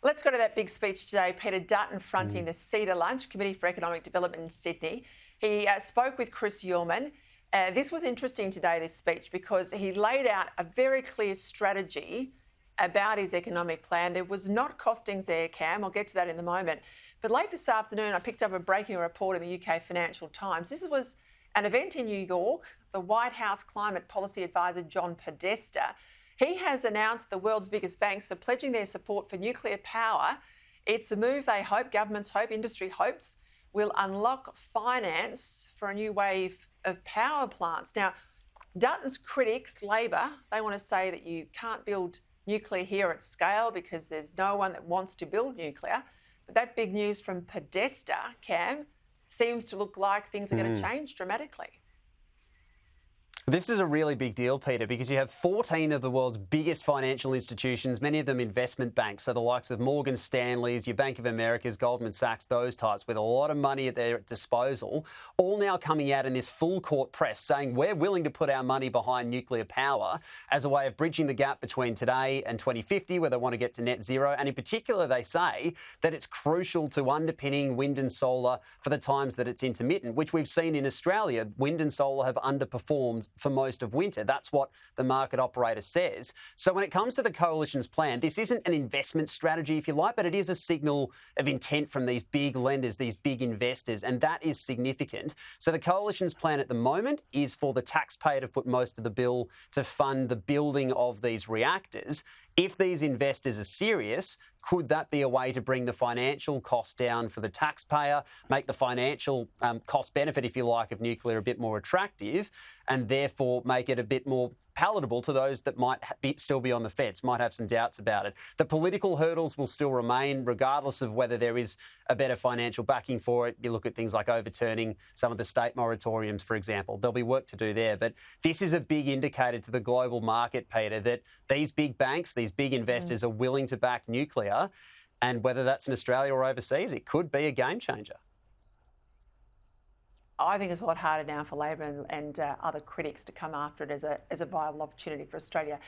Let's go to that big speech today. Peter Dutton fronting the CEDA Lunch, Committee for Economic Development in Sydney. He spoke with Chris Uhlmann. This was interesting today, this speech, because he laid out a very clear strategy about his economic plan. There was not costings there, Cam. I'll get to that in a moment. But late this afternoon, I picked up a breaking report in the UK Financial Times. This was an event in New York. The White House Climate Policy Advisor, John Podesta, he has announced the world's biggest banks are pledging their support for nuclear power. It's a move they hope, governments hope, industry hopes, will unlock finance for a new wave of power plants. Now, Dutton's critics, Labor, they want to say that you can't build nuclear here at scale because there's no one that wants to build nuclear. But that big news from Podesta, Cam, seems to look like things are going to change dramatically. This is a really big deal, Peter, because you have 14 of the world's biggest financial institutions, many of them investment banks, so the likes of Morgan Stanley's, your Bank of America's, Goldman Sachs, those types, with a lot of money at their disposal, all now coming out in this full court press saying we're willing to put our money behind nuclear power as a way of bridging the gap between today and 2050, where they want to get to net zero. And in particular, they say that it's crucial to underpinning wind and solar for the times that it's intermittent, which we've seen in Australia. Wind and solar have underperformed for most of winter. That's what the market operator says. So when it comes to the coalition's plan, this isn't an investment strategy, if you like, but it is a signal of intent from these big lenders, these big investors, and that is significant. So the coalition's plan at the moment is for the taxpayer to foot most of the bill to fund the building of these reactors. If these investors are serious, could that be a way to bring the financial cost down for the taxpayer, make the financial cost benefit, if you like, of nuclear a bit more attractive, and therefore make it a bit more palatable to those that might still be on the fence, might have some doubts about it? The political hurdles will still remain, regardless of whether there is a better financial backing for it. You look at things like overturning some of the state moratoriums, for example. There'll be work to do there. But this is a big indicator to the global market, Peter, that these big banks, these big investors are willing to back nuclear. And whether that's in Australia or overseas, it could be a game changer. I think it's a lot harder now for Labor and other critics to come after it as a viable opportunity for Australia.